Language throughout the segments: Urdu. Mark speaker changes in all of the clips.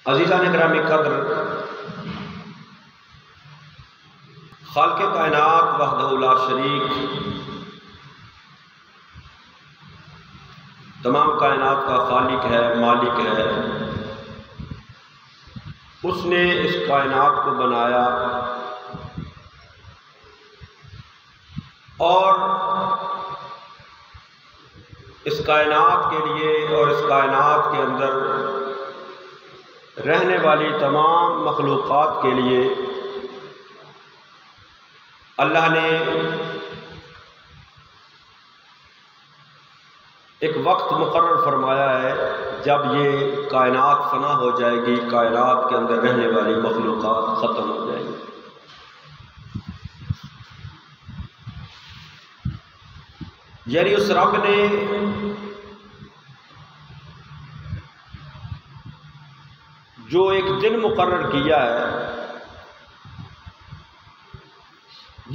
Speaker 1: عزیزان گرامی قدر، خالق کائنات وحدہ لا شریک تمام کائنات کا خالق ہے، مالک ہے۔ اس نے اس کائنات کو بنایا اور اس کائنات کے لیے اور اس کائنات کے اندر رہنے والی تمام مخلوقات کے لیے اللہ نے ایک وقت مقرر فرمایا ہے جب یہ کائنات فنا ہو جائے گی، کائنات کے اندر رہنے والی مخلوقات ختم ہو جائیں گی۔ یعنی اس رب نے جو ایک دن مقرر کیا ہے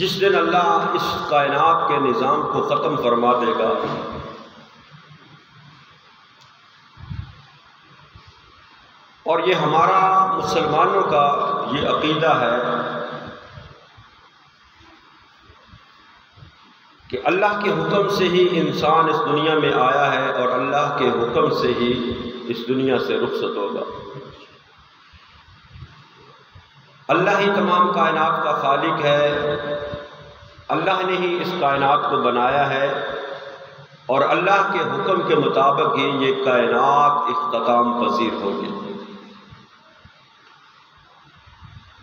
Speaker 1: جس دن اللہ اس کائنات کے نظام کو ختم فرما دے گا، اور یہ ہمارا مسلمانوں کا یہ عقیدہ ہے کہ اللہ کے حکم سے ہی انسان اس دنیا میں آیا ہے اور اللہ کے حکم سے ہی اس دنیا سے رخصت ہوگا۔ اللہ ہی تمام کائنات کا خالق ہے، اللہ نے ہی اس کائنات کو بنایا ہے اور اللہ کے حکم کے مطابق ہی یہ کائنات اختتام پذیر ہوگی۔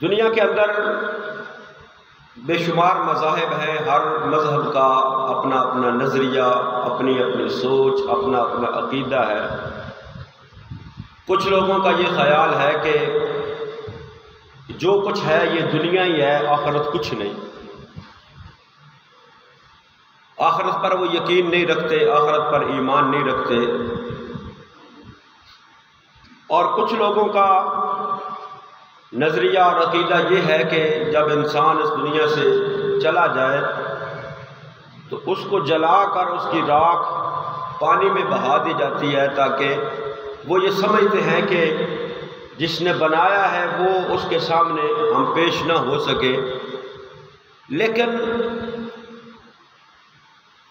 Speaker 1: دنیا کے اندر بے شمار مذاہب ہیں، ہر مذہب کا اپنا اپنا نظریہ، اپنی اپنی سوچ، اپنا اپنا عقیدہ ہے۔ کچھ لوگوں کا یہ خیال ہے کہ جو کچھ ہے یہ دنیا ہی ہے، آخرت کچھ نہیں، آخرت پر وہ یقین نہیں رکھتے، آخرت پر ایمان نہیں رکھتے۔ اور کچھ لوگوں کا نظریہ اور عقیدہ یہ ہے کہ جب انسان اس دنیا سے چلا جائے تو اس کو جلا کر اس کی راکھ پانی میں بہا دی جاتی ہے، تاکہ وہ یہ سمجھتے ہیں کہ جس نے بنایا ہے وہ اس کے سامنے ہم پیش نہ ہو سکے۔ لیکن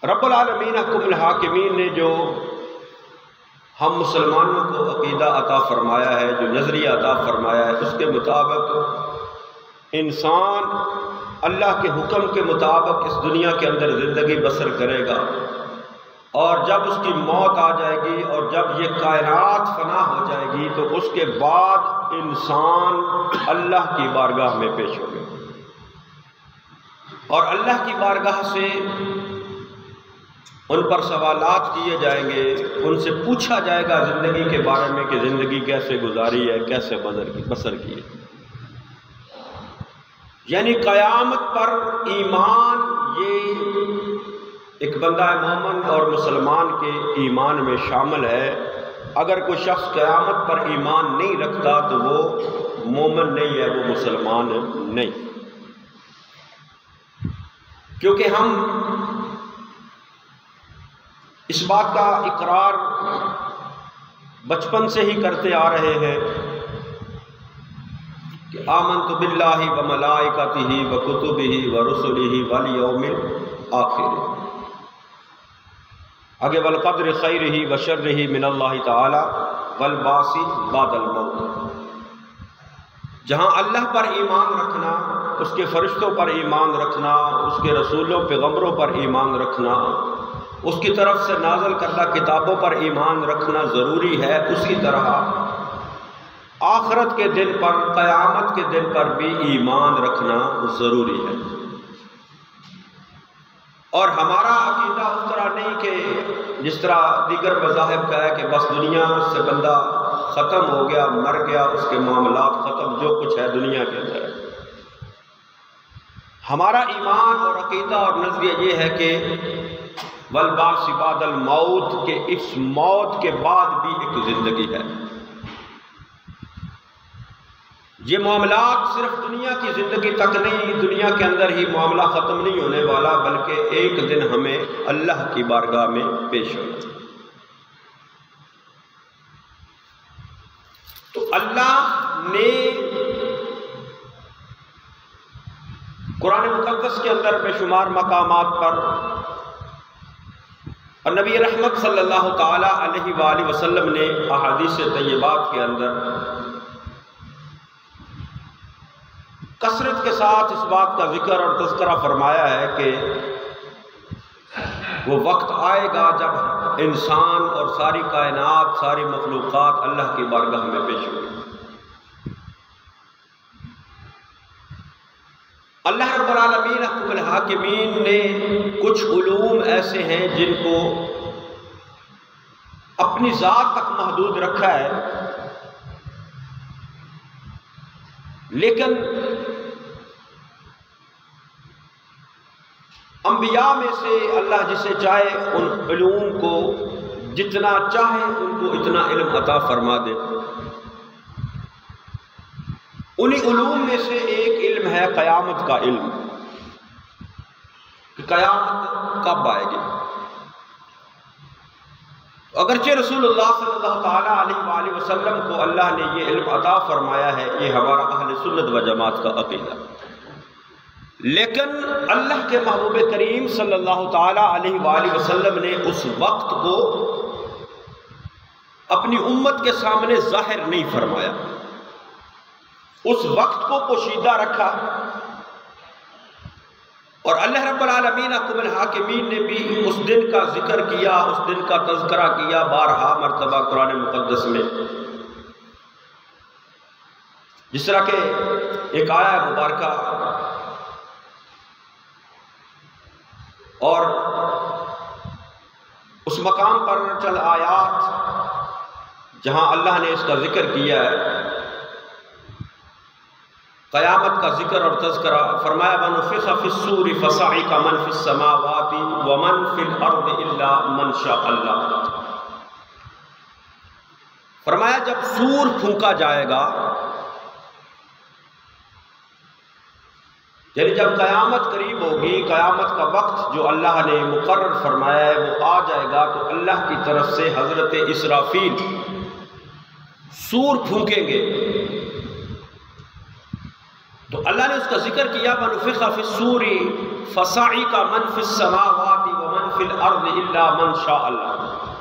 Speaker 1: رب العالمین حکم الحاکمین نے جو ہم مسلمانوں کو عقیدہ عطا فرمایا ہے، جو نظریہ عطا فرمایا ہے، اس کے مطابق انسان اللہ کے حکم کے مطابق اس دنیا کے اندر زندگی بسر کرے گا، اور جب اس کی موت آ جائے گی اور جب یہ کائنات فنا ہو جائے گی تو اس کے بعد انسان اللہ کی بارگاہ میں پیش ہوگا، اور اللہ کی بارگاہ سے ان پر سوالات کیے جائیں گے، ان سے پوچھا جائے گا زندگی کے بارے میں کہ زندگی کیسے گزاری ہے، کیسے بسر کی ہے۔ یعنی قیامت پر ایمان یہ ایک بندہ مومن اور مسلمان کے ایمان میں شامل ہے۔ اگر کوئی شخص قیامت پر ایمان نہیں رکھتا تو وہ مومن نہیں ہے، وہ مسلمان نہیں، کیونکہ ہم اس بات کا اقرار بچپن سے ہی کرتے آ رہے ہیں کہ آمنت باللہ و ملائکتہ و کتبہ و رسلہ والیوم الآخر، آگے والقدر خیرہ و شرہ من اللہ تعالی والبعث بعد الموت۔ جہاں اللہ پر ایمان رکھنا، اس کے فرشتوں پر ایمان رکھنا، اس کے رسولوں پیغمبروں پر ایمان رکھنا، اس کی طرف سے نازل کردہ کتابوں پر ایمان رکھنا ضروری ہے، اسی طرح آخرت کے دن پر، قیامت کے دن پر بھی ایمان رکھنا ضروری ہے۔ اور ہمارا عقیدہ اس طرح نہیں کہ جس طرح دیگر مذاہب کا ہے کہ بس دنیا سے بندہ ختم ہو گیا، مر گیا، اس کے معاملات ختم، جو کچھ ہے دنیا کے اندر ہے۔ ہمارا ایمان اور عقیدہ اور نظریہ یہ ہے کہ والبعث بعد الموت، کہ اس موت کے بعد بھی ایک زندگی ہے۔ یہ معاملات صرف دنیا کی زندگی تک نہیں، دنیا کے اندر ہی معاملہ ختم نہیں ہونے والا، بلکہ ایک دن ہمیں اللہ کی بارگاہ میں پیش ہونا۔ تو اللہ نے قرآن مقدس کے اندر بے شمار مقامات پر اور نبی رحمت صلی اللہ تعالی علیہ وآلہ وسلم نے احادیث طیبات کے اندر کثرت کے ساتھ اس بات کا ذکر اور تذکرہ فرمایا ہے کہ وہ وقت آئے گا جب انسان اور ساری کائنات، ساری مخلوقات اللہ کی بارگاہ میں پیش ہوگی۔ اللہ رب العالمین حکم الحاکمین نے کچھ علوم ایسے ہیں جن کو اپنی ذات تک محدود رکھا ہے، لیکن انبیاء میں سے اللہ جسے چاہے ان علوم کو جتنا چاہے ان کو اتنا علم عطا فرما دے۔ انہی علوم میں سے ایک علم ہے قیامت کا علم، کہ قیامت کب آئے گی۔ اگرچہ رسول اللہ صلی اللہ تعالیٰ علیہ وآلہ وسلم کو اللہ نے یہ علم عطا فرمایا ہے، یہ ہمارا اہل سنت و جماعت کا عقیدہ، لیکن اللہ کے محبوب کریم صلی اللہ تعالیٰ علیہ وآلہ وسلم نے اس وقت کو اپنی امت کے سامنے ظاہر نہیں فرمایا، اس وقت کو پوشیدہ رکھا، اور اللہ رب العالمین حکم الحاکمین نے بھی اس دن کا ذکر کیا، اس دن کا تذکرہ کیا بارہا مرتبہ قرآن مقدس میں، جس طرح کہ ایک آیہ مبارکہ اور اس مقام پر چند آیات جہاں اللہ نے اس کا ذکر کیا ہے، قیامت کا ذکر اور تذکرہ، فرمایا وَنُفِخَ فِي الصُّورِ فَصَعِقَ مَنْ فِي السَّمَاوَاتِ وَمَنْ فِي الْأَرْضِ إِلَّا مَنْ شَاءَ اللَّهُ۔ فرمایا جب سور پھونکا جائے گا، یعنی جب قیامت قریب ہوگی، قیامت کا وقت جو اللہ نے مقرر فرمایا ہے وہ آ جائے گا، تو اللہ کی طرف سے حضرت اسرافیل سور پھونکیں گے، تو اللہ نے اس کا ذکر کیا وَنُفِخَ فِي الصُّورِ فَصَعِقَ مَنْ فِي السَّمَاوَاتِ وَمَنْ فِي الْأَرْضِ إِلَّا مَنْ شَاءَ اللَّهُ۔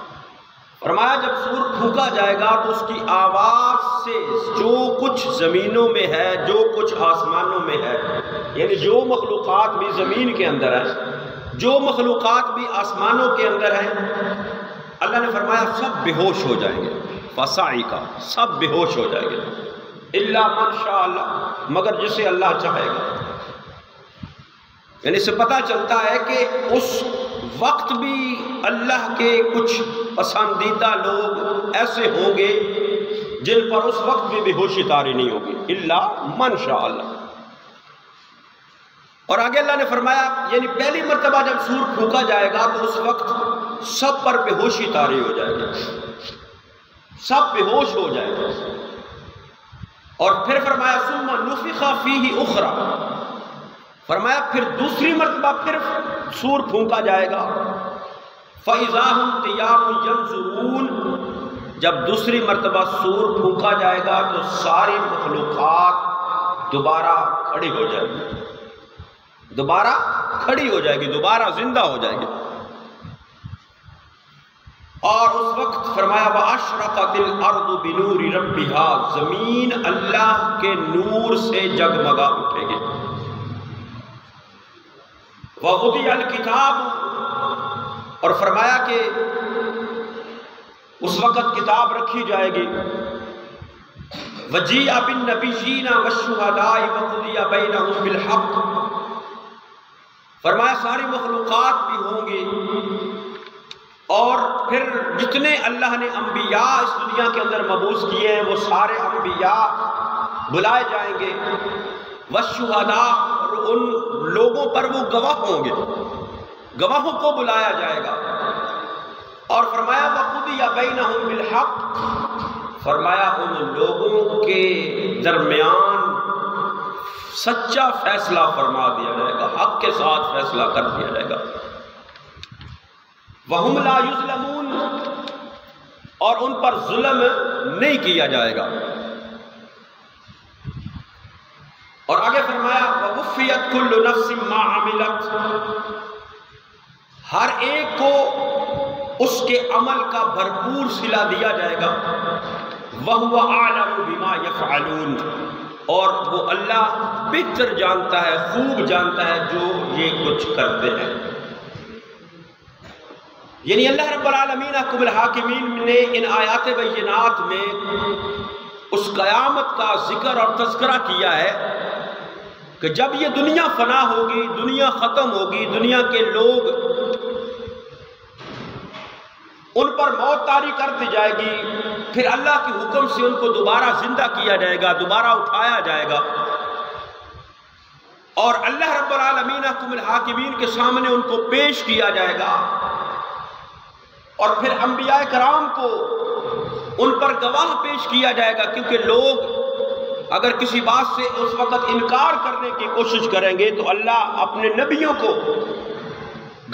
Speaker 1: فرمایا جب سور پھونکا جائے گا تو اس کی آواز سے جو کچھ زمینوں میں ہے، جو کچھ آسمانوں میں ہے، یعنی جو مخلوقات بھی زمین کے اندر ہے، جو مخلوقات بھی آسمانوں کے اندر ہیں، اللہ نے فرمایا سب بے ہوش ہو جائیں گے، فَصَعِقَ سب بے ہوش ہو جائیں گے، الا من شاء اللہ مگر جسے اللہ چاہے گا۔ یعنی اس سے پتہ چلتا ہے کہ اس وقت بھی اللہ کے کچھ پسندیدہ لوگ ایسے ہوں گے جن پر اس وقت بھی بے ہوشی طاری نہیں ہوگی، الا من شاء اللہ۔ اور آگے اللہ نے فرمایا یعنی پہلی مرتبہ جب سور پھونکا جائے گا تو اس وقت سب پر بے ہوشی طاری ہو جائے گی، سب بے ہوش ہو جائے گا۔ اور پھر فرمایا ثم نفخ فیہ اخری، فرمایا پھر دوسری مرتبہ پھر سور پھونکا جائے گا، فاذا هم قیام ینظرون، جب دوسری مرتبہ سور پھونکا جائے گا تو ساری مخلوقات دوبارہ کھڑی ہو جائے گی، دوبارہ کھڑی ہو جائے گی، دوبارہ زندہ ہو جائے گی۔ اور اس وقت فرمایا وَأَشْرَقَتِ الْأَرْضُ بِنُورِ رَبِّهَا، زمین اللہ کے نور سے جگمگا اٹھے گی۔ وَوُضِعَ الْكِتَابُ، اور فرمایا کہ اس وقت کتاب رکھی جائے گی، وَجِيءَ بِالنَّبِيِّينَ وَالشُّهَدَاءِ وَقُضِيَ بَيْنَهُم بِالْحَقِّ، فرمایا ساری مخلوقات بھی ہوں گی، اور پھر جتنے اللہ نے انبیاء اس دنیا کے اندر مبعوث کیے ہیں وہ سارے انبیاء بلائے جائیں گے، والشہداء، اور ان لوگوں پر وہ گواہ ہوں گے، گواہوں کو بلایا جائے گا۔ اور فرمایا وَقُضِيَ بَيْنَهُم بِالْحَقِّ، فرمایا ان لوگوں کے درمیان سچا فیصلہ فرما دیا جائے گا، حق کے ساتھ فیصلہ کر دیا جائے گا۔ وَهُمْ لَا يُظْلَمُونَ، اور ان پر ظلم نہیں کیا جائے گا۔ اور آگے فرمایا وَوُفِّيَتْ كُلُّ نَفْسٍ مَّا عَمِلَتْ، ہر ایک کو اس کے عمل کا بھرپور صلہ دیا جائے گا. وَهُوَ أَعْلَمُ بِمَا يَفْعَلُونَ، اور وہ اللہ بہتر جانتا ہے، خوب جانتا ہے جو یہ کچھ کرتے ہیں. یعنی اللہ رب العالمین حکم الحاکمین نے ان آیات بینات میں اس قیامت کا ذکر اور تذکرہ کیا ہے کہ جب یہ دنیا فنا ہوگی، دنیا ختم ہوگی، دنیا کے لوگ ان پر موت طاری کر دی جائے گی، پھر اللہ کے حکم سے ان کو دوبارہ زندہ کیا جائے گا، دوبارہ اٹھایا جائے گا، اور اللہ رب العالمین حکم الحاکمین کے سامنے ان کو پیش کیا جائے گا، اور پھر انبیاء کرام کو ان پر گواہ پیش کیا جائے گا. کیونکہ لوگ اگر کسی بات سے اس وقت انکار کرنے کی کوشش کریں گے تو اللہ اپنے نبیوں کو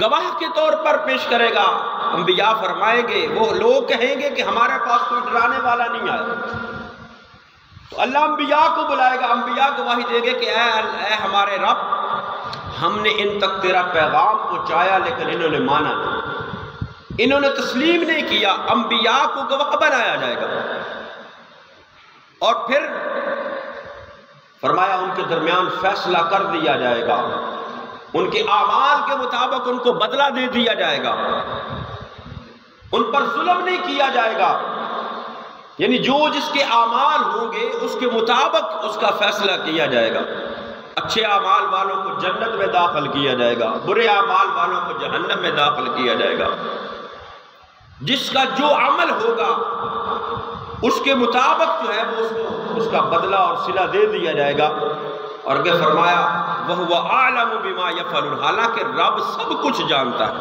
Speaker 1: گواہ کے طور پر پیش کرے گا. انبیاء فرمائیں گے، وہ لوگ کہیں گے کہ ہمارے پاس کوئی ڈرانے والا نہیں آیا، تو اللہ انبیاء کو بلائے گا، انبیاء گواہی دیں گے کہ اے ہمارے رب، ہم نے ان تک تیرا پیغام پہنچایا لیکن انہوں نے مانا نہیں، انہوں نے تسلیم نہیں کیا. انبیاء کو گواہ بنایا جائے گا، اور پھر فرمایا ان کے درمیان فیصلہ کر دیا جائے گا، ان کے اعمال کے مطابق ان کو بدلہ دے دیا جائے گا، ان پر ظلم نہیں کیا جائے گا. یعنی جو جس کے اعمال ہوں گے اس کے مطابق اس کا فیصلہ کیا جائے گا. اچھے اعمال والوں کو جنت میں داخل کیا جائے گا، برے اعمال والوں کو جہنم میں داخل کیا جائے گا. جس کا جو عمل ہوگا اس کے مطابق جو ہے وہ اس کا بدلہ اور صلہ دے دیا جائے گا. اور کہ فرمایا وَهُوَ أَعْلَمُ بِمَا يَفْعَلُونَ، حالانکہ رب سب کچھ جانتا ہے.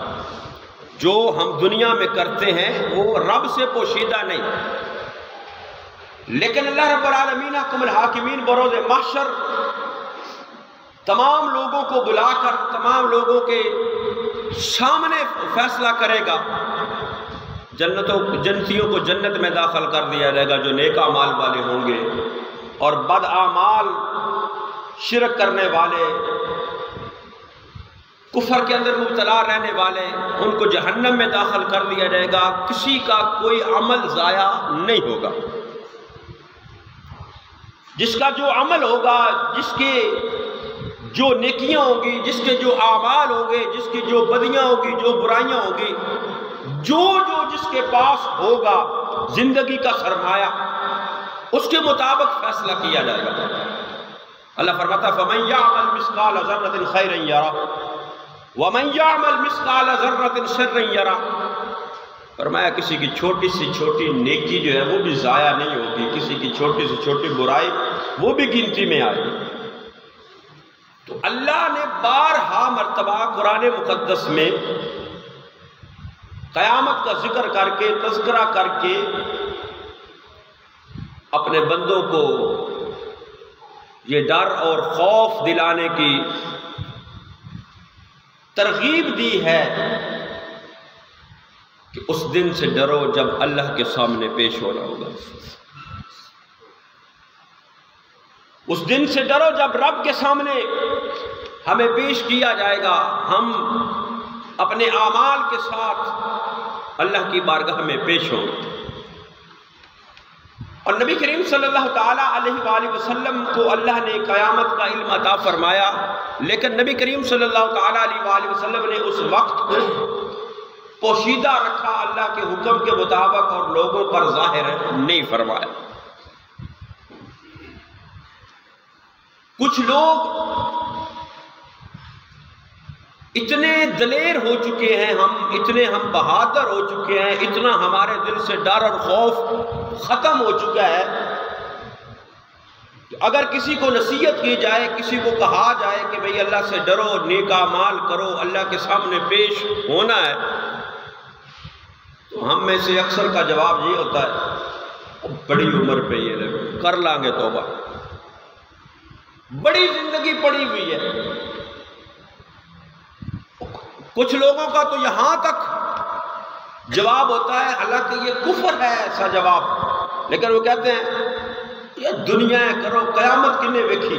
Speaker 1: جو ہم دنیا میں کرتے ہیں وہ رب سے پوشیدہ نہیں، لیکن اللہ رب العالمین حکم الحاکمین بروز محشر تمام لوگوں کو بلا کر تمام لوگوں کے سامنے فیصلہ کرے گا. جنتیوں کو جنت میں داخل کر دیا جائے گا جو نیک اعمال والے ہوں گے، اور بد اعمال، شرک کرنے والے، کفر کے اندر مبتلا رہنے والے، ان کو جہنم میں داخل کر دیا جائے گا. کسی کا کوئی عمل ضائع نہیں ہوگا. جس کا جو عمل ہوگا، جس کے جو نیکیاں ہوں گی، جس کے جو اعمال ہوں گے، جس کی جو بدیاں ہوں گی، جو برائیاں ہوں گی، جو جس کے پاس ہوگا زندگی کا سرمایہ، اس کے مطابق فیصلہ کیا جائے گا. اللہ فرماتا فَمَنْ يَعْمَلْ مِثْقَالَ ذَرَّةٍ خَيْرًا يَرَهُ وَمَنْ يَعْمَلْ مِثْقَالَ ذَرَّةٍ شَرًّا يَرَهُ. فرمایا کسی کی چھوٹی سی چھوٹی نیکی جو ہے وہ بھی ضائع نہیں ہوگی، کسی کی چھوٹی سی چھوٹی برائی وہ بھی گنتی میں آئے گی. تو اللہ نے بارہا مرتبہ قرآن مقدس میں قیامت کا ذکر کر کے، تذکرہ کر کے اپنے بندوں کو یہ ڈر اور خوف دلانے کی ترغیب دی ہے کہ اس دن سے ڈرو جب اللہ کے سامنے پیش ہونا ہوگا. اس دن سے ڈرو جب رب کے سامنے ہمیں پیش کیا جائے گا، ہم اپنے اعمال کے ساتھ اللہ کی بارگاہ میں پیش ہوں. اور نبی کریم صلی اللہ تعالیٰ علیہ وآلہ وسلم کو اللہ نے قیامت کا علم عطا فرمایا، لیکن نبی کریم صلی اللہ تعالیٰ علیہ وآلہ وسلم نے اس وقت پوشیدہ رکھا اللہ کے حکم کے مطابق اور لوگوں پر ظاہر نہیں فرمایا. کچھ لوگ اتنے دلیر ہو چکے ہیں، اتنے ہم بہادر ہو چکے ہیں، اتنا ہمارے دل سے ڈر اور خوف ختم ہو چکا ہے کہ اگر کسی کو نصیحت کی جائے، کسی کو کہا جائے کہ بھئی اللہ سے ڈرو، نیک اعمال کرو، اللہ کے سامنے پیش ہونا ہے، تو ہم میں سے اکثر کا جواب یہ ہوتا ہے بڑی عمر پہ یہ لوگ کر لیں گے توبہ، بڑی زندگی پڑی ہوئی ہے. کچھ لوگوں کا تو یہاں تک جواب ہوتا ہے، حالانکہ یہ کفر ہے ایسا جواب، لیکن وہ کہتے ہیں یہ دنیا ہے کرو، قیامت کنے ویکھی،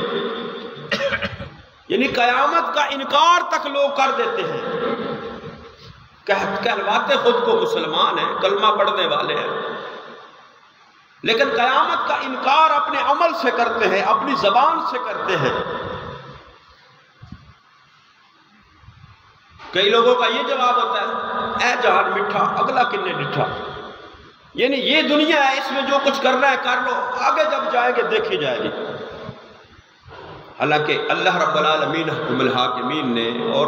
Speaker 1: یعنی قیامت کا انکار تک لوگ کر دیتے ہیں، کہلواتے خود کو مسلمان ہیں، کلمہ پڑھنے والے ہیں، لیکن قیامت کا انکار اپنے عمل سے کرتے ہیں، اپنی زبان سے کرتے ہیں۔ کئی لوگوں کا یہ جواب ہوتا ہے، اے جہان میٹھا اگلا کنے ڈٹھا، یعنی یہ دنیا ہے، اس میں جو کچھ کرنا ہے کر لو، آگے جب جائیں گے دیکھی جائے گی۔ حالانکہ اللہ رب العالمین حکم الحاکمین نے اور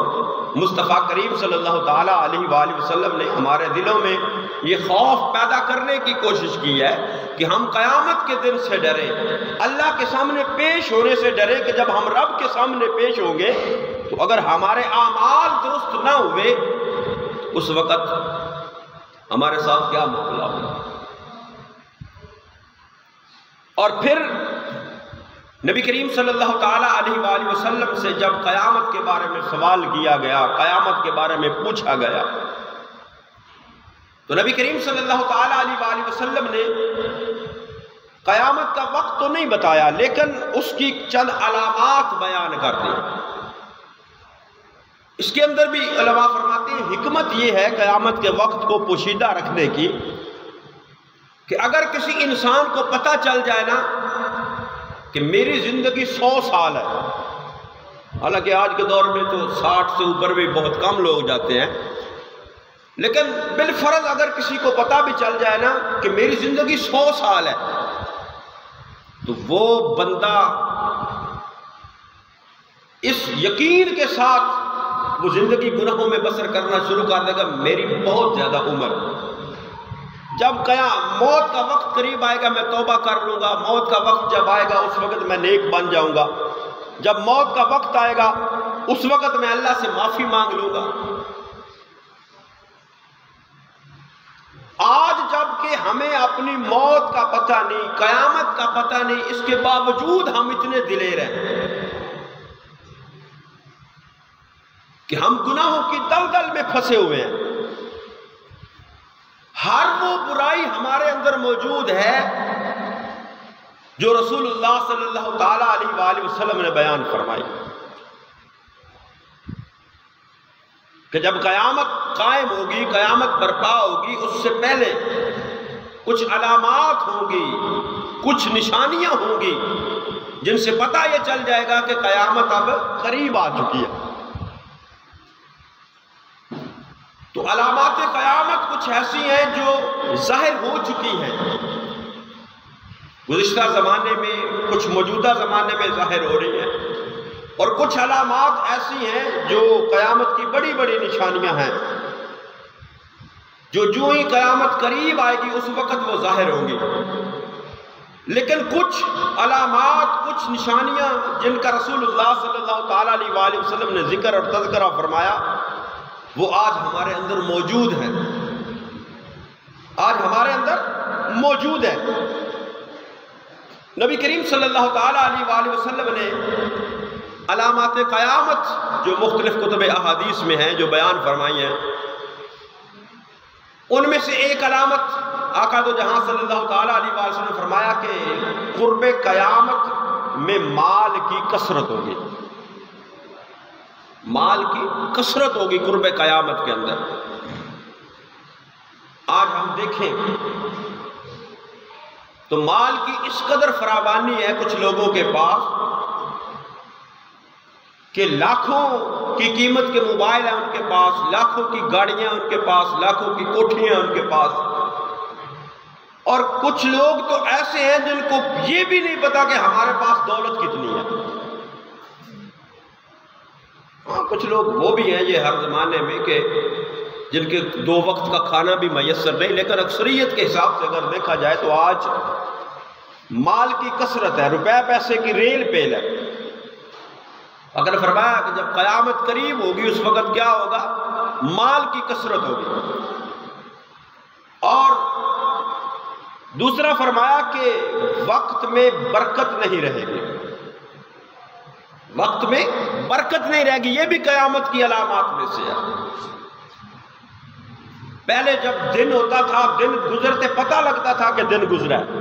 Speaker 1: مصطفیٰ کریم صلی اللہ تعالیٰ علیہ وآلہ وسلم نے ہمارے دلوں میں یہ خوف پیدا کرنے کی کوشش کی ہے کہ ہم قیامت کے دن سے ڈریں، اللہ کے سامنے پیش ہونے سے ڈریں کہ جب ہم رب کے سامنے پیش ہوں گے تو اگر ہمارے اعمال درست نہ ہوئے اس وقت ہمارے ساتھ کیا معاملہ ہوگا۔ اور پھر نبی کریم صلی اللہ تعالیٰ علیہ وآلہ وسلم سے جب قیامت کے بارے میں سوال کیا گیا، قیامت کے بارے میں پوچھا گیا، تو نبی کریم صلی اللہ تعالیٰ علیہ وآلہ وسلم نے قیامت کا وقت تو نہیں بتایا لیکن اس کی چند علامات بیان کر دی۔ اس کے اندر بھی علماء فرماتے ہیں حکمت یہ ہے قیامت کے وقت کو پوشیدہ رکھنے کی کہ اگر کسی انسان کو پتہ چل جائے نا کہ میری زندگی 100 سال ہے، حالانکہ آج کے دور میں تو 60 سے اوپر بھی بہت کم لوگ جاتے ہیں، لیکن بالفرض اگر کسی کو پتہ بھی چل جائے نا کہ میری زندگی 100 سال ہے تو وہ بندہ اس یقین کے ساتھ وہ زندگی گناہوں میں بسر کرنا شروع کر دے گا میری بہت زیادہ عمر، جب موت کا وقت قریب آئے گا میں توبہ کر لوں گا، موت کا وقت جب آئے گا اس وقت میں نیک بن جاؤں گا، جب موت کا وقت آئے گا اس وقت میں اللہ سے معافی مانگ لوں گا۔ آج جب کہ ہمیں اپنی موت کا پتہ نہیں، قیامت کا پتہ نہیں، اس کے باوجود ہم اتنے دلیر ہیں کہ ہم گناہوں کی دلدل میں پھنسے ہوئے ہیں۔ ہر وہ برائی ہمارے اندر موجود ہے جو رسول اللہ صلی اللہ تعالیٰ علیہ وآلہ وسلم نے بیان فرمائی کہ جب قیامت قائم ہوگی، قیامت برپا ہوگی، اس سے پہلے کچھ علامات ہوں گی، کچھ نشانیاں ہوں گی جن سے پتہ یہ چل جائے گا کہ قیامت اب قریب آ چکی ہے۔ تو علامات قیامت کچھ ایسی ہیں جو ظاہر ہو چکی ہیں گزشتہ زمانے میں، کچھ موجودہ زمانے میں ظاہر ہو رہی ہیں، اور کچھ علامات ایسی ہیں جو قیامت کی بڑی بڑی نشانیاں ہیں جو ہی قیامت قریب آئے گی اس وقت وہ ظاہر ہوں گی۔ لیکن کچھ علامات، کچھ نشانیاں جن کا رسول اللہ صلی اللہ تعالیٰ علیہ وآلہ وسلم نے ذکر اور تذکرہ فرمایا وہ آج ہمارے اندر موجود ہے، آج ہمارے اندر موجود ہے۔ نبی کریم صلی اللہ تعالیٰ علیہ وآلہ وسلم نے علامات قیامت جو مختلف کتب احادیث میں ہیں جو بیان فرمائی ہیں، ان میں سے ایک علامت آقا دو جہاں صلی اللہ تعالیٰ علیہ وآلہ وسلم نے فرمایا کہ قرب قیامت میں مال کی کثرت ہوگی، مال کی کثرت ہوگی قرب قیامت کے اندر۔ آج ہم دیکھیں تو مال کی اس قدر فراوانی ہے کچھ لوگوں کے پاس کہ لاکھوں کی قیمت کے موبائل ہیں ان کے پاس، لاکھوں کی گاڑیاں ان کے پاس، لاکھوں کی کوٹھیاں ان کے پاس، اور کچھ لوگ تو ایسے ہیں جن کو یہ بھی نہیں پتا کہ ہمارے پاس دولت کتنی ہے۔ ہاں کچھ لوگ وہ بھی ہیں یہ ہر زمانے میں کہ جن کے 2 وقت کا کھانا بھی میسر نہیں، لیکن اکثریت کے حساب سے اگر دیکھا جائے تو آج مال کی کثرت ہے، روپے پیسے کی ریل پیل ہے۔ اگر فرمایا کہ جب قیامت قریب ہوگی اس وقت کیا ہوگا؟ مال کی کثرت ہوگی۔ اور دوسرا فرمایا کہ وقت میں برکت نہیں رہے گی، وقت میں برکت نہیں رہے گی، یہ بھی قیامت کی علامات میں سے ہے۔ پہلے جب دن ہوتا تھا، دن گزرتے پتہ لگتا تھا کہ دن گزرا ہے،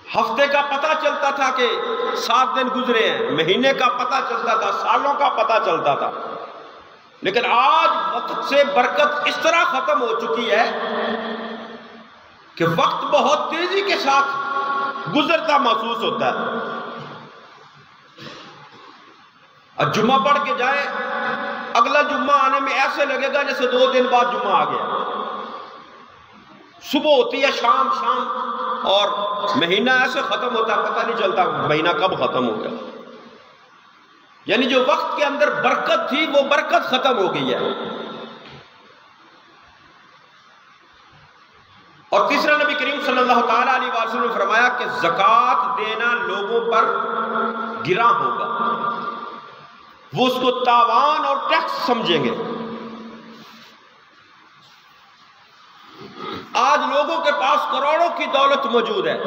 Speaker 1: ہفتے کا پتہ چلتا تھا کہ 7 دن گزرے ہیں، مہینے کا پتہ چلتا تھا، سالوں کا پتہ چلتا تھا. لیکن آج وقت سے برکت اس طرح ختم ہو چکی ہے کہ وقت بہت تیزی کے ساتھ گزرتا محسوس ہوتا ہے. اور جمعہ پڑھ کے جائیں، اگلا جمعہ آنے میں ایسے لگے گا جیسے 2 دن بعد جمعہ آ گیا. صبح ہوتی ہے، شام، اور مہینہ ایسے ختم ہوتا ہے، پتہ نہیں چلتا مہینہ کب ختم ہو گیا. یعنی جو وقت کے اندر برکت تھی وہ برکت ختم ہو گئی ہے. اور تیسرا نبی کریم صلی اللہ تعالیٰ علیہ وسلم نے فرمایا کہ زکوٰۃ دینا لوگوں پر گراں ہوگا، وہ اس کو تاوان اور ٹیکس سمجھیں گے. آج لوگوں کے پاس کروڑوں کی دولت موجود ہے،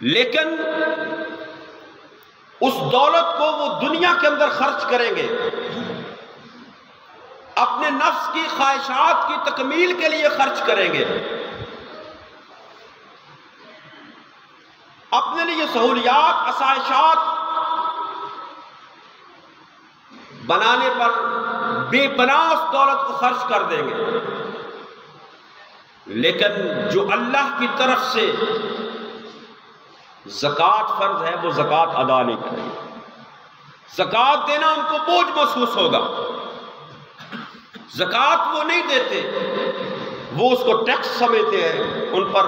Speaker 1: لیکن اس دولت کو وہ دنیا کے اندر خرچ کریں گے، اپنے نفس کی خواہشات کی تکمیل کے لیے خرچ کریں گے، اپنے لیے سہولیات، آسائشات بنانے پر بے پناہ اس دولت کو خرچ کر دیں گے. لیکن جو اللہ کی طرف سے زکوٰۃ فرض ہے وہ زکوٰۃ ادا نہیں کریں گے. زکوٰۃ دینا ان کو بوجھ محسوس ہوگا. زکوٰۃ وہ نہیں دیتے، وہ اس کو ٹیکس سمجھتے ہیں، ان پر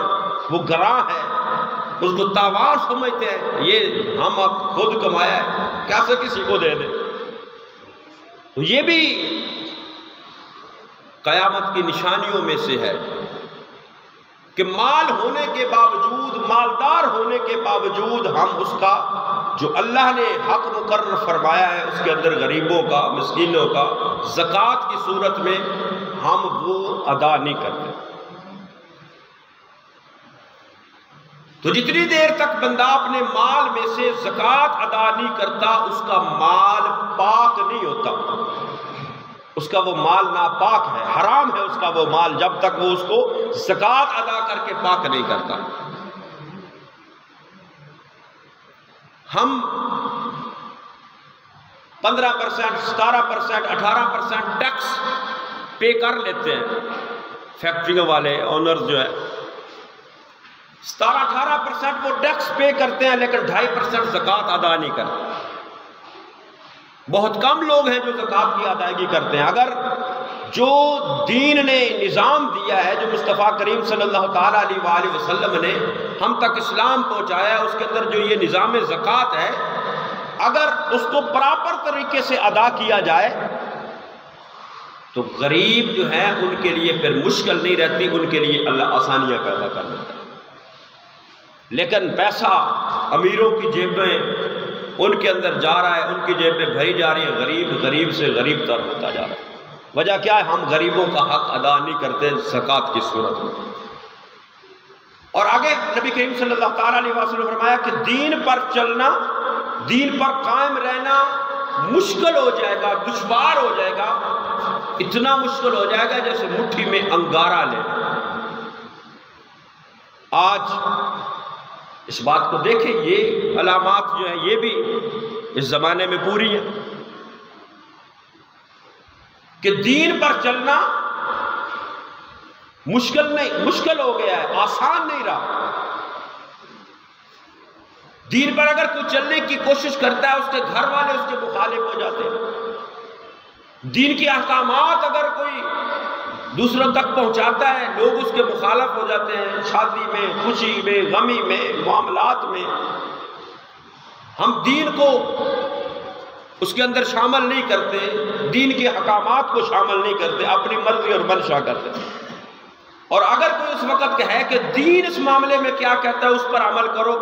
Speaker 1: وہ گراں ہے، اس کو تاوان سمجھتے ہیں. یہ ہم اب خود کمایا ہے، کیسے کسی کو دے دیں؟ تو یہ بھی قیامت کی نشانیوں میں سے ہے کہ مال ہونے کے باوجود، مالدار ہونے کے باوجود، ہم اس کا جو اللہ نے حق مقرر فرمایا ہے اس کے اندر غریبوں کا، مسکینوں کا زکوٰۃ کی صورت میں ہم وہ ادا نہیں کرتے. تو جتنی دیر تک بندہ اپنے مال میں سے زکوٰۃ ادا نہیں کرتا، اس کا مال پاک نہیں ہوتا، اس کا وہ مال ناپاک ہے، حرام ہے اس کا وہ مال، جب تک وہ اس کو زکوٰۃ ادا کر کے پاک نہیں کرتا. ہم 15%، 17%، 18% ٹیکس پے کر لیتے ہیں. فیکٹریوں والے اونرز جو ہے 17-18% وہ ٹیکس پے کرتے ہیں، لیکن 2.5% زکوٰۃ ادا نہیں کرتے. بہت کم لوگ ہیں جو زکوٰۃ کی ادائیگی کرتے ہیں. اگر جو دین نے نظام دیا ہے، جو مصطفیٰ کریم صلی اللہ تعالیٰ علیہ وآلہ وسلم نے ہم تک اسلام پہنچایا ہے، اس کے اندر جو یہ نظام زکوٰۃ ہے، اگر اس کو پراپر طریقے سے ادا کیا جائے تو غریب جو ہیں ان کے لیے پھر مشکل نہیں رہتی، ان کے لیے اللہ آسانیاں پیدا کر دیتا ہے. لیکن پیسہ امیروں کی جیبیں ان کے اندر جا رہا ہے، ان کی جیبیں بھری جا رہی ہے، غریب غریب سے غریب تر ہوتا جا رہا ہے. وجہ کیا ہے؟ ہم غریبوں کا حق ادا نہیں کرتے زکوٰۃ کی صورت میں. اور آگے نبی کریم صلی اللہ تعالیٰ علیہ وسلم نے فرمایا کہ دین پر چلنا، دین پر قائم رہنا مشکل ہو جائے گا، دشوار ہو جائے گا. اتنا مشکل ہو جائے گا جیسے مٹھی میں انگارہ لینا. آج اس بات کو دیکھیں، یہ علامات جو ہیں یہ بھی اس زمانے میں پوری ہیں کہ دین پر چلنا مشکل ہو گیا ہے، آسان نہیں رہا. دین پر اگر کوئی چلنے کی کوشش کرتا ہے، اس کے گھر والے اس کے مخالف ہو جاتے ہیں. دین کے احکامات اگر کوئی دوسروں تک پہنچاتا ہے، لوگ اس کے مخالف ہو جاتے ہیں. شادی میں، خوشی میں، غمی میں، معاملات میں ہم دین کو اس کے اندر شامل نہیں کرتے، دین کے احکامات کو شامل نہیں کرتے، اپنی مرضی اور منشا کرتے. اور اگر کوئی اس وقت کہے کہ دین اس معاملے میں کیا کہتا ہے، اس پر عمل کرو،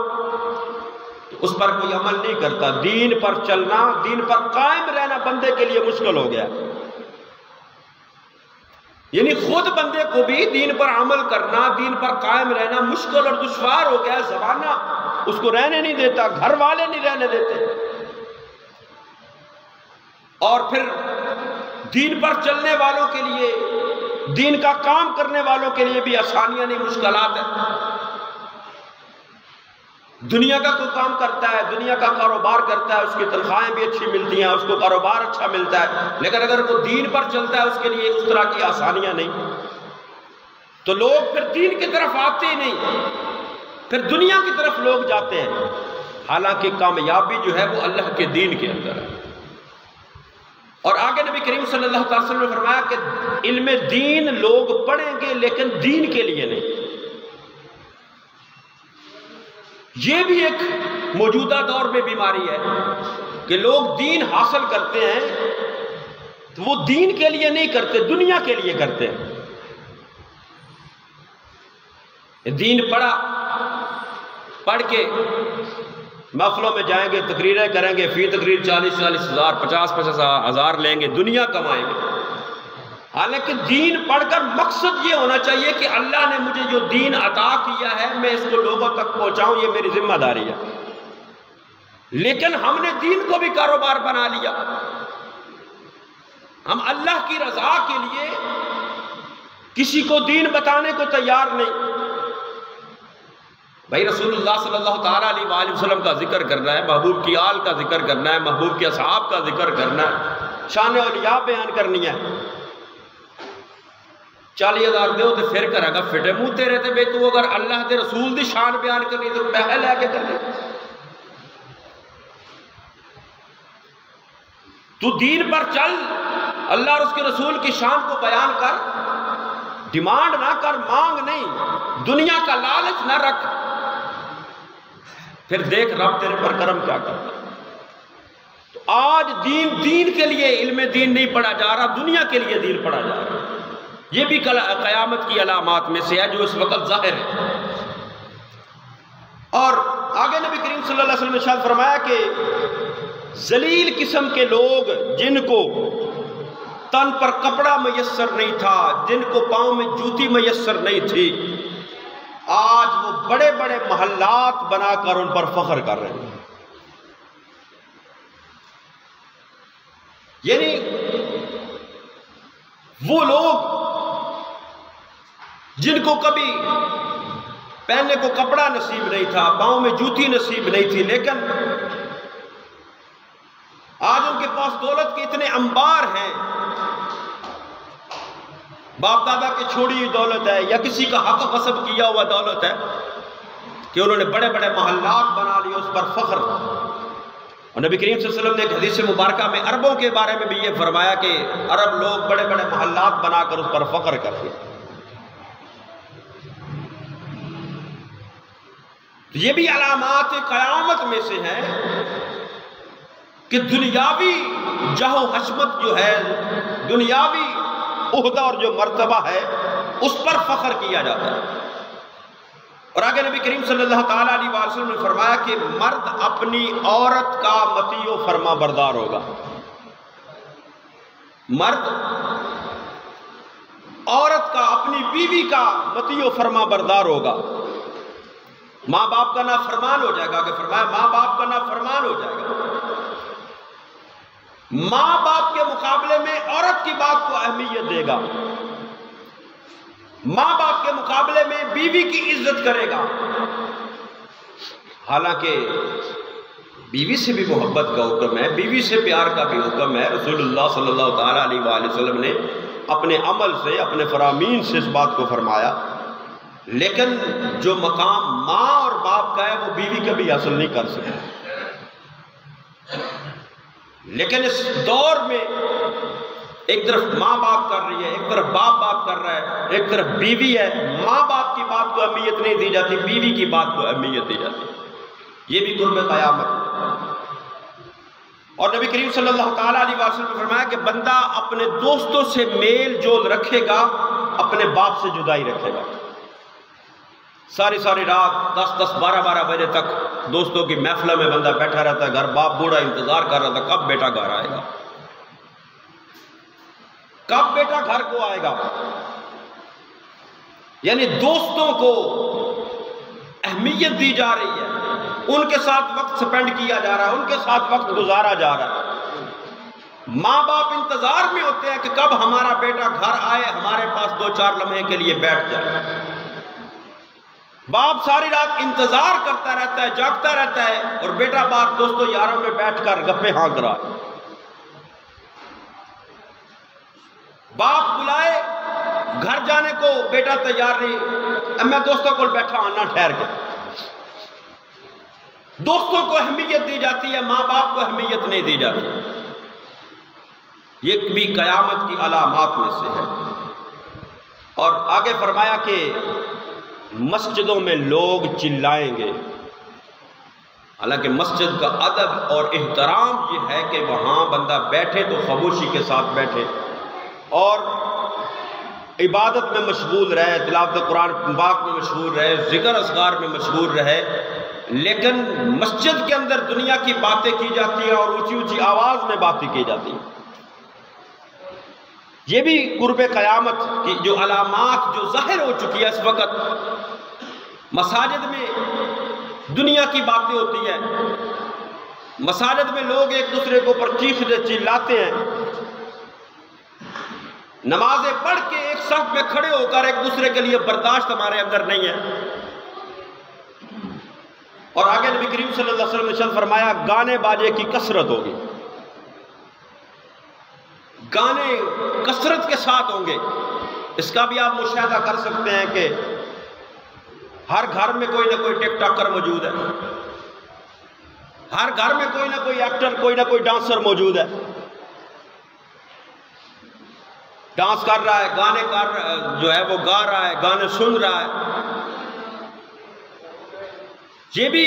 Speaker 1: تو اس پر کوئی عمل نہیں کرتا. دین پر چلنا، دین پر قائم رہنا بندے کے لیے مشکل ہو گیا. یعنی خود بندے کو بھی دین پر عمل کرنا، دین پر قائم رہنا مشکل اور دشوار ہو گیا. زمانہ اس کو رہنے نہیں دیتا، گھر والے نہیں رہنے دیتے. اور پھر دین پر چلنے والوں کے لیے، دین کا کام کرنے والوں کے لیے بھی آسانیاں نہیں، مشکلات ہیں. دنیا کا کوئی کام کرتا ہے، دنیا کا کاروبار کرتا ہے، اس کی تنخواہیں بھی اچھی ملتی ہیں، اس کو کاروبار اچھا ملتا ہے، لیکن اگر وہ دین پر چلتا ہے اس کے لیے اس طرح کی آسانیاں نہیں، تو لوگ پھر دین کی طرف آتے ہی نہیں، پھر دنیا کی طرف لوگ جاتے ہیں، حالانکہ کامیابی جو ہے وہ اللہ کے دین کے اندر ہے۔ اور آگے نبی کریم صلی اللہ علیہ وسلم نے فرمایا کہ علم دین لوگ پڑھیں گے لیکن دین کے لیے نہیں۔ یہ بھی ایک موجودہ دور میں بیماری ہے کہ لوگ دین حاصل کرتے ہیں تو وہ دین کے لیے نہیں کرتے، دنیا کے لیے کرتے ہیں۔ دین پڑھ کے محفلوں میں جائیں گے، تقریریں کریں گے، فی تقریر 40,000 ہزار 50,000 ہزار لیں گے، دنیا کمائیں گے۔ حالانکہ دین پڑھ کر مقصد یہ ہونا چاہیے کہ اللہ نے مجھے جو دین عطا کیا ہے میں اس کو لوگوں تک پہنچاؤں، یہ میری ذمہ داری ہے۔ لیکن ہم نے دین کو بھی کاروبار بنا لیا، ہم اللہ کی رضا کے لیے کسی کو دین بتانے کو تیار نہیں۔ بھائی رسول اللہ صلی اللہ تعالیٰ علیہ وآلہ وسلم کا ذکر کرنا ہے، محبوب کی آل کا ذکر کرنا ہے، محبوب کے اصحاب کا ذکر کرنا ہے، شان اولیاء بیان کرنی ہے۔ 40,000 دیو تو پھر کرے گا فٹے منہ تیرے تے بے، تو اگر اللہ دے رسول دی شان بیان کرنی تو پیسے لے کے کرنے۔ تو دین پر چل، اللہ اور اس کے رسول کی شان کو بیان کر، ڈیمانڈ نہ کر، مانگ نہیں، دنیا کا لالچ نہ رکھ، پھر دیکھ رب تیرے پر کرم کیا کرتا۔ تو آج دین کے لیے علم دین نہیں پڑھا جا رہا، دنیا کے لیے دین پڑھا جا رہا۔ یہ بھی قیامت کی علامات میں سے ہے جو اس وقت ظاہر ہے۔ اور آگے نبی کریم صلی اللہ علیہ وسلم نے ارشاد فرمایا کہ ذلیل قسم کے لوگ جن کو تن پر کپڑا میسر نہیں تھا، جن کو پاؤں میں جوتی میسر نہیں تھی، آج وہ بڑے بڑے محلات بنا کر ان پر فخر کر رہے ہیں۔ یعنی وہ لوگ جن کو کبھی پہننے کو کپڑا نصیب نہیں تھا، پاؤں میں جوتی نصیب نہیں تھی، لیکن آج ان کے پاس دولت کے اتنے انبار ہیں، باپ دادا کی چھوڑی ہوئی دولت ہے یا کسی کا حق غصب کیا ہوا دولت ہے کہ انہوں نے بڑے بڑے محلات بنا لیے، اس پر فخر۔ اور نبی کریم صلی اللہ علیہ وسلم نے ایک حدیث مبارکہ میں عربوں کے بارے میں بھی یہ فرمایا کہ عرب لوگ بڑے بڑے محلات بنا کر اس پر فخر کرتے ہیں۔ یہ بھی علامات قیامت میں سے ہے کہ دنیاوی جاہ و حشمت جو ہے، دنیاوی عہدہ اور جو مرتبہ ہے، اس پر فخر کیا جاتا ہے۔ اور آگے نبی کریم صلی اللہ تعالیٰ علیہ وسلم نے فرمایا کہ مرد اپنی عورت کا مطیع و فرما بردار ہوگا، مرد عورت کا، اپنی بیوی کا مطیع و فرما بردار ہوگا۔ ماں باپ کا نافرمان ہو جائے گا، کہ فرمایا ماں باپ کا نافرمان ہو جائے گا۔ ماں باپ کے مقابلے میں عورت کی بات کو اہمیت دے گا، ماں باپ کے مقابلے میں بیوی کی عزت کرے گا۔ حالانکہ بیوی سے بھی محبت کا حکم ہے، بیوی سے پیار کا بھی حکم ہے۔ رسول اللہ صلی اللہ تعالیٰ علیہ وآلہ وسلم نے اپنے عمل سے، اپنے فرامین سے اس بات کو فرمایا، لیکن جو مقام ماں اور باپ کا ہے وہ بیوی کبھی حاصل نہیں کر سکے۔ لیکن اس دور میں ایک طرف ماں باپ کر رہی ہے، ایک طرف باپ باپ کر رہا ہے، ایک طرف بیوی ہے، ماں باپ کی بات کو اہمیت نہیں دی جاتی، بیوی کی بات کو اہمیت دی جاتی۔ یہ بھی قرب قیامت ہے۔ اور نبی کریم صلی اللہ تعالیٰ علیہ وسلم نے فرمایا کہ بندہ اپنے دوستوں سے میل جول رکھے گا، اپنے باپ سے جدائی رکھے گا۔ ساری رات 10 12 بجے تک دوستوں کی محفلوں میں بندہ بیٹھا رہتا ہے، گھر باپ بوڑھا انتظار کر رہا تھا کب بیٹا گھر آئے گا، کب بیٹا گھر کو آئے گا۔ یعنی دوستوں کو اہمیت دی جا رہی ہے، ان کے ساتھ وقت سپینڈ کیا جا رہا ہے، ان کے ساتھ وقت گزارا جا رہا ہے۔ ماں باپ انتظار میں ہوتے ہیں کہ کب ہمارا بیٹا گھر آئے، ہمارے پاس 2 4 لمحے کے لیے بیٹھ جائے۔ باپ ساری رات انتظار کرتا رہتا ہے، جاگتا رہتا ہے، اور بیٹا باپ دوستوں یاروں میں بیٹھ کر گپے ہانک رہا ہے۔ باپ بلائے گھر جانے کو، بیٹا تیار نہیں، اب میں دوستوں کو بیٹھا آنا ٹھہر کے۔ دوستوں کو اہمیت دی جاتی ہے، ماں باپ کو اہمیت نہیں دی جاتی۔ یہ بھی قیامت کی علامات میں سے ہے۔ اور آگے فرمایا کہ مسجدوں میں لوگ چلائیں گے، حالانکہ مسجد کا ادب اور احترام یہ ہے کہ وہاں بندہ بیٹھے تو خاموشی کے ساتھ بیٹھے اور عبادت میں مشغول رہے، تلاوت قرآن پاک میں مشغول رہے، ذکر اذکار میں مشغول رہے، لیکن مسجد کے اندر دنیا کی باتیں کی جاتی ہیں اور اونچی اونچی آواز میں باتیں کی جاتی ہیں۔ یہ بھی قرب قیامت کی جو علامات جو ظاہر ہو چکی ہے اس وقت۔ مساجد میں دنیا کی باتیں ہوتی ہیں، مساجد میں لوگ ایک دوسرے کے اوپر چیختے چلاتے ہیں، نمازیں پڑھ کے ایک صف میں کھڑے ہو کر ایک دوسرے کے لیے برداشت ہمارے اندر نہیں ہے۔ اور آگے نبی کریم صلی اللہ علیہ وسلم نے ارشاد فرمایا گانے باجے کی کثرت ہوگی، گانے کثرت کے ساتھ ہوں گے۔ اس کا بھی آپ مشاہدہ کر سکتے ہیں کہ ہر گھر میں کوئی نہ کوئی ٹک ٹاکر موجود ہے، ہر گھر میں کوئی نہ کوئی ایکٹر، کوئی نہ کوئی ڈانسر موجود ہے، ڈانس کر رہا ہے، گانے جو ہے وہ گا رہا ہے، گانے سن رہا ہے۔ یہ بھی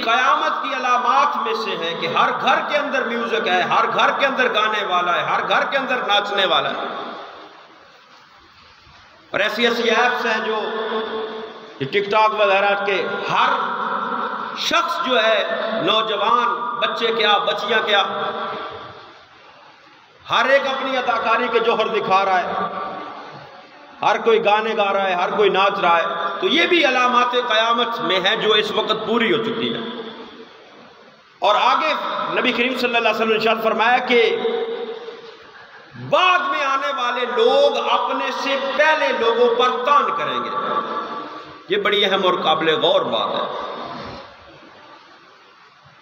Speaker 1: قیامت کی علامات میں سے ہے کہ ہر گھر کے اندر میوزک ہے، ہر گھر کے اندر گانے والا ہے، ہر گھر کے اندر ناچنے والا ہے۔ اور ایسی ایپس ہیں جو ٹک ٹاک وغیرہ کے ہر شخص جو ہے، نوجوان، بچے کیا، بچیاں کیا، ہر ایک اپنی اداکاری کے جوہر دکھا رہا ہے، ہر کوئی گانے گا رہا ہے، ہر کوئی ناچ رہا ہے۔ تو یہ بھی علامات قیامت میں ہے جو اس وقت پوری ہو چکی ہے۔ اور آگے نبی کریم صلی اللہ علیہ وسلم نے ارشاد فرمایا کہ بعد میں آنے والے لوگ اپنے سے پہلے لوگوں پر طعن کریں گے۔ یہ بڑی اہم اور قابل غور بات ہے۔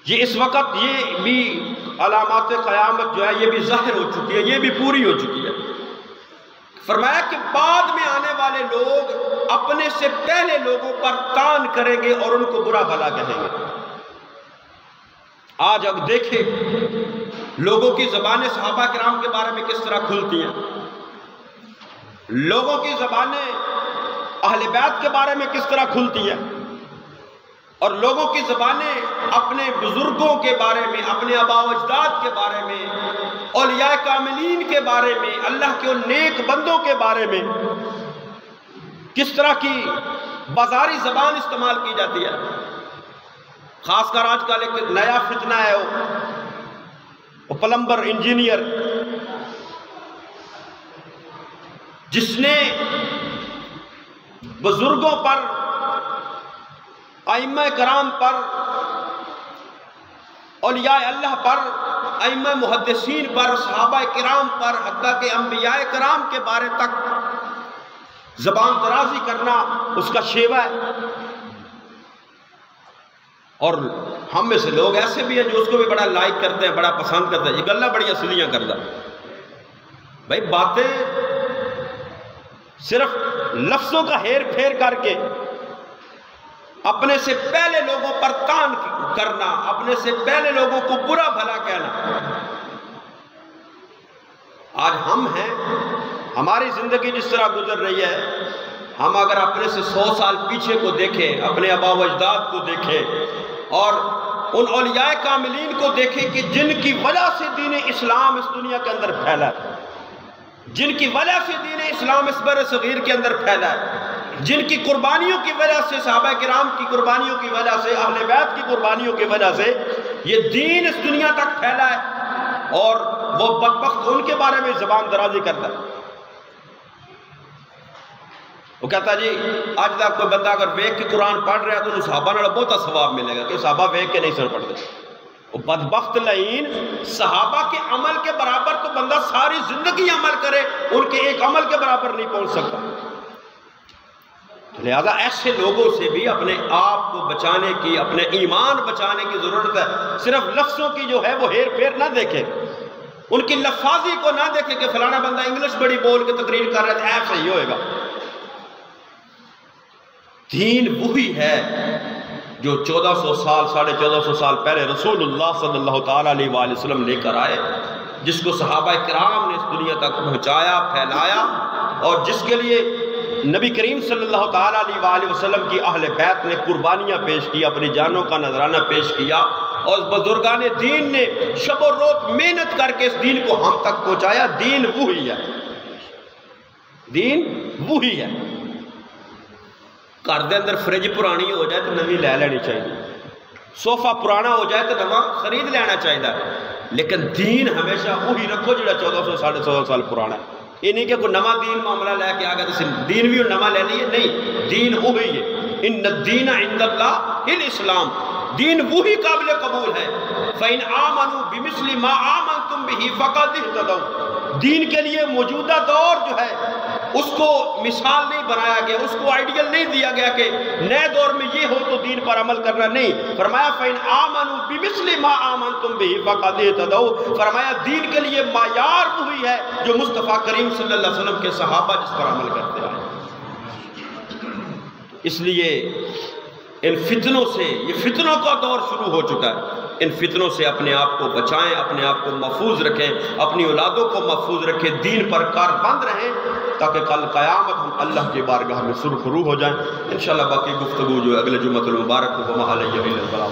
Speaker 1: یہ اس وقت یہ بھی علامات قیامت جو ہے یہ بھی ظاہر ہو چکی ہے، یہ بھی پوری ہو چکی ہے۔ فرمایا کہ بعد میں آنے والے لوگ اپنے سے پہلے لوگوں پر طعن کریں گے اور ان کو برا بھلا کہیں گے۔ آج اب دیکھیں لوگوں کی زبانیں صحابہ کرام کے بارے میں کس طرح کھلتی ہیں، لوگوں کی زبانیں اہل بیت کے بارے میں کس طرح کھلتی ہیں، اور لوگوں کی زبانیں اپنے بزرگوں کے بارے میں، اپنے آباء و اجداد کے بارے میں، اولیاء کاملین کے بارے میں، اللہ کے ان نیک بندوں کے بارے میں کس طرح کی بازاری زبان استعمال کی جاتی ہے۔ خاص کر آج کل ایک نیا فتنہ ہے، وہ پلمبر، انجینئر، جس نے بزرگوں پر، ائمہ کرام پر، اولیاء اللہ پر، ائمہ محدثین پر، صحابہ کرام پر، حتیٰ کہ انبیاء کرام کے بارے تک زبان درازی کرنا اس کا شیوہ ہے۔ اور ہم میں سے لوگ ایسے بھی ہیں جو اس کو بھی بڑا لائک کرتے ہیں، بڑا پسند کرتے ہیں، یہ گلہ بڑی اصلیاں کرتا ہے۔ بھائی باتیں صرف لفظوں کا ہیر پھیر کر کے اپنے سے پہلے لوگوں پر طعن کرنا، اپنے سے پہلے لوگوں کو برا بھلا کہنا۔ آج ہم ہیں، ہماری زندگی جس طرح گزر رہی ہے، ہم اگر اپنے سے 100 سال پیچھے کو دیکھیں، اپنے آباء و اجداد کو دیکھیں اور ان اولیاء کاملین کو دیکھیں کہ جن کی وجہ سے دین اسلام اس دنیا کے اندر پھیلا ہے، جن کی وجہ سے دین اسلام اس بر صغیر کے اندر پھیلا ہے، جن کی قربانیوں کی وجہ سے، صحابہ کرام کی قربانیوں کی وجہ سے، اہل بیت کی قربانیوں کی وجہ سے یہ دین اس دنیا تک پھیلا ہے، اور وہ بدبخت ان کے بارے میں زبان درازی کرتا ہے۔ وہ کہتا جی آج تک کوئی بندہ اگر ویک کے قرآن پڑھ رہا ہے تو انہوں صحابہ نے بہت ثواب ملے گا، کہ صحابہ ویک کے نہیں سر پڑھتے۔ وہ بدبخت لعین، صحابہ کے عمل کے برابر تو بندہ ساری زندگی عمل کرے، ان کے ایک عمل کے برابر نہیں پہنچ سکتا۔ لہذا ایسے لوگوں سے بھی اپنے آپ کو بچانے کی، اپنے ایمان بچانے کی ضرورت ہے۔ صرف لفظوں کی جو ہے وہ ہیر پھیر نہ دیکھیں، ان کی لفاظی کو نہ دیکھیں کہ فلانا بندہ انگلش بڑی بول کے تقریر کر رہا ہے ایپ صحیح ہوئے گا۔ دین وہی ہے جو 1400 سال 1450 سال پہلے رسول اللہ صلی اللہ تعالیٰ علیہ وآلہ وسلم لے کر آئے، جس کو صحابہ کرام نے اس دنیا تک پہنچایا، پھیلایا، اور جس کے لیے نبی کریم صلی اللہ تعالیٰ علیہ وآلہ وسلم کی اہل بیت نے قربانیاں پیش کی، اپنی جانوں کا نذرانہ پیش کیا، اور بزرگان دین نے شب و روز محنت کر کے اس دین کو ہم تک پہنچایا۔ دین وہی ہے، دین وہی ہے۔ گھر دے اندر فریج پرانی ہو جائے تو نوی لے لینی چاہیے، صوفہ پرانا ہو جائے تو نواں خرید لینا چاہیے، لیکن دین ہمیشہ وہی رکھو جڑا 1400 1450 سال پرانا ہے۔ یہ نہیں کہ کوئی نواں دین معاملہ لے کے آ گیا تو دین بھی نواں لے لیے، نہیں، دین وہی ہے۔ ان الدین عند اللہ الاسلام، دین وہی قابل قبول ہے۔ فإن آمنوا بمثل ما آمنتم به فقد اهتدوا، دین کے لیے موجودہ دور جو ہے اس کو مثال نہیں بنایا گیا، اس کو آئیڈیل نہیں دیا گیا کہ نئے دور میں یہ ہو تو دین پر عمل کرنا، نہیں، فرمایا فإن آمنوا بمثل ما آمنتم به فقد اهتدوا، فرمایا دین کے لیے معیار وہی ہے جو مصطفیٰ کریم صلی اللہ علیہ وسلم کے صحابہ جس پر عمل کرتے آئے۔ اس لیے ان فتنوں سے، یہ فتنوں کا دور شروع ہو چکا ہے، ان فتنوں سے اپنے آپ کو بچائیں، اپنے آپ کو محفوظ رکھیں، اپنی اولادوں کو محفوظ رکھیں، دین پر کاربند رہیں، تاکہ کل قیامت ہم اللہ کی بارگاہ میں سرخرو ہو جائیں۔ انشاءاللہ باقی گفتگو جو اگلے جمعۃ المبارک کو وما علیہ الا البلاغ۔